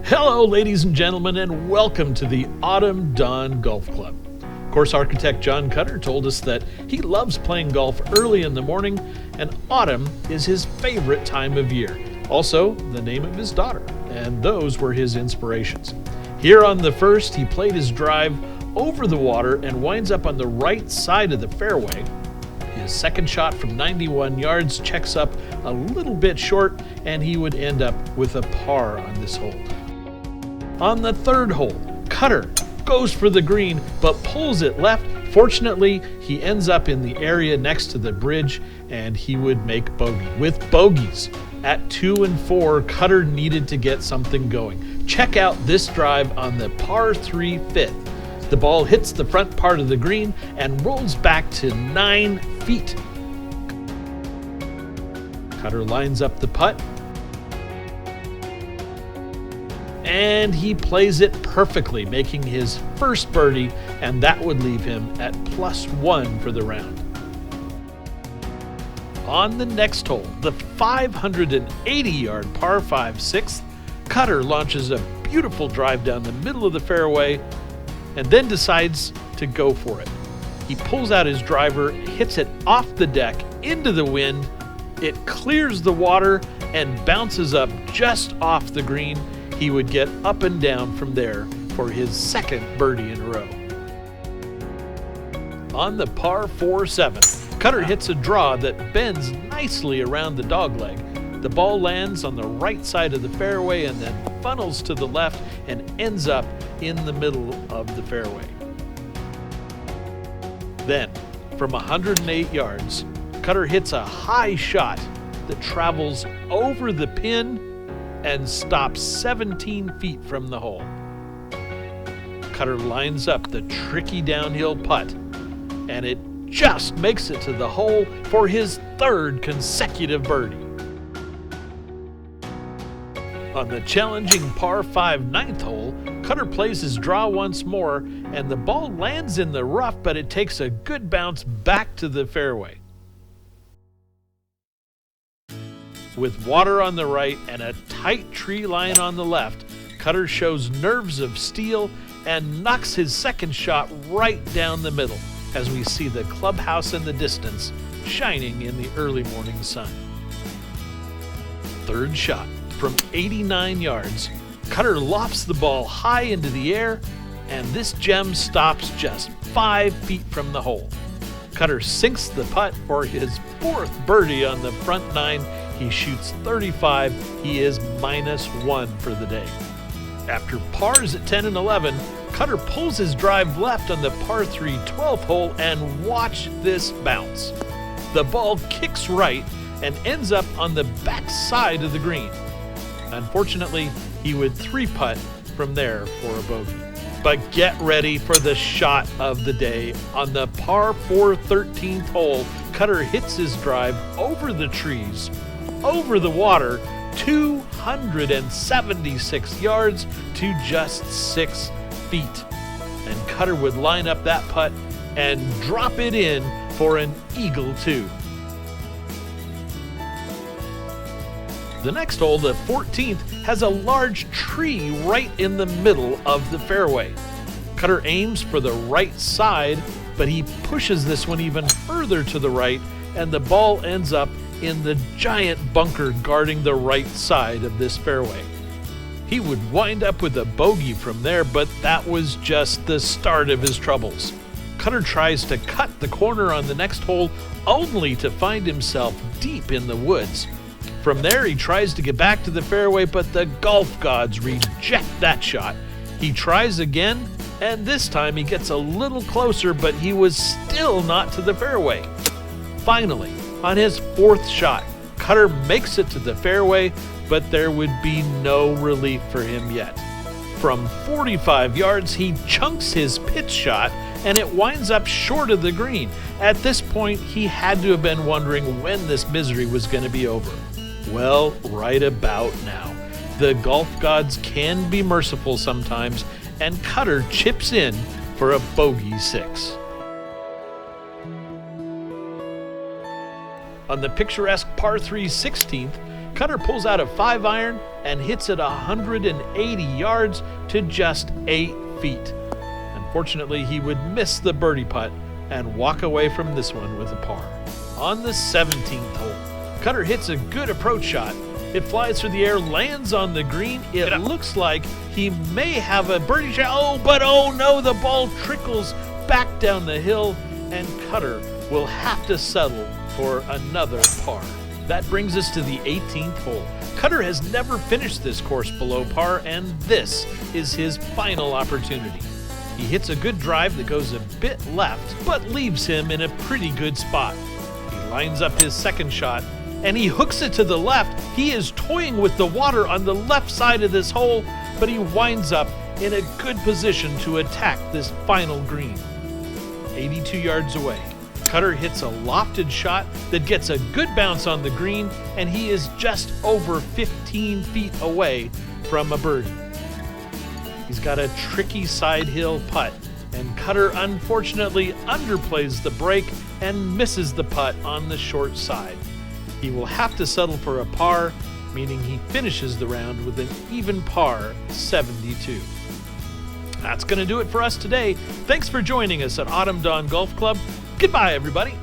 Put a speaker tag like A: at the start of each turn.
A: Hello, ladies and gentlemen, and welcome to the Autumn Dawn Golf Club. Course architect John Cutter told us that he loves playing golf early in the morning, and autumn is his favorite time of year. Also, the name of his daughter, and those were his inspirations. Here on the first, he played his drive over the water and winds up on the right side of the fairway. His second shot from 91 yards checks up a little bit short, and he would end up with a par on this hole. On the third hole, Cutter goes for the green but pulls it left. Fortunately, he ends up in the area next to the bridge and he would make bogey. With bogeys at 2 and 4, Cutter needed to get something going. Check out this drive on the par 3 fifth. The ball hits the front part of the green and rolls back to 9 feet. Cutter lines up the putt, and he plays it perfectly, making his first birdie, and that would leave him at +1 for the round. On the next hole, the 580-yard par 5 sixth, Cutter launches a beautiful drive down the middle of the fairway and then decides to go for it. He pulls out his driver, hits it off the deck into the wind. It clears the water and bounces up just off the green. He would get up and down from there for his second birdie in a row. On the par 4 7th, Cutter hits a draw that bends nicely around the dogleg. The ball lands on the right side of the fairway and then funnels to the left and ends up in the middle of the fairway. Then, from 108 yards, Cutter hits a high shot that travels over the pin and stops 17 feet from the hole. Cutter lines up the tricky downhill putt, and it just makes it to the hole for his third consecutive birdie. On the challenging par 5 ninth hole, Cutter plays his draw once more, and the ball lands in the rough, but it takes a good bounce back to the fairway. With water on the right and a tight tree line on the left, Cutter shows nerves of steel and knocks his second shot right down the middle as we see the clubhouse in the distance shining in the early morning sun. Third shot from 89 yards, Cutter lofts the ball high into the air, and this gem stops just 5 feet from the hole. Cutter sinks the putt for his fourth birdie on the front 9. He shoots 35. He is -1 for the day. After pars at 10 and 11, Cutter pulls his drive left on the par 3 12th hole, and watch this bounce. The ball kicks right and ends up on the back side of the green. Unfortunately, he would 3-putt from there for a bogey. But get ready for the shot of the day. On the par 4 13th hole, Cutter hits his drive over the trees, over the water, 276 yards to just 6 feet. And Cutter would line up that putt and drop it in for an eagle 2. The next hole, the 14th, has a large tree right in the middle of the fairway. Cutter aims for the right side, but he pushes this one even further to the right, and the ball ends up in the giant bunker guarding the right side of this fairway. He would wind up with a bogey from there, but that was just the start of his troubles. Cutter tries to cut the corner on the next hole, only to find himself deep in the woods. From there, he tries to get back to the fairway, but the golf gods reject that shot. He tries again, and this time he gets a little closer, but he was still not to the fairway. Finally, on his fourth shot, Cutter makes it to the fairway, but there would be no relief for him yet. From 45 yards, he chunks his pitch shot, and it winds up short of the green. At this point, he had to have been wondering when this misery was going to be over. Well, right about now. The golf gods can be merciful sometimes, and Cutter chips in for a bogey 6. On the picturesque par 3 16th, Cutter pulls out a 5-iron and hits it 180 yards to just 8 feet. Unfortunately, he would miss the birdie putt and walk away from this one with a par. On the 17th hole, Cutter hits a good approach shot. It flies through the air, lands on the green. It looks like he may have a birdie shot. Oh no, the ball trickles back down the hill, and Cutter will have to settle for another par. That brings us to the 18th hole. Cutter has never finished this course below par, and this is his final opportunity. He hits a good drive that goes a bit left, but leaves him in a pretty good spot. He lines up his second shot, and he hooks it to the left. He is toying with the water on the left side of this hole, but he winds up in a good position to attack this final green. 82 yards away, Cutter hits a lofted shot that gets a good bounce on the green, and he is just over 15 feet away from a birdie. He's got a tricky side hill putt, and Cutter unfortunately underplays the break and misses the putt on the short side. He will have to settle for a par, meaning he finishes the round with an even par 72. That's going to do it for us today. Thanks for joining us at Autumn Dawn Golf Club. Goodbye, everybody.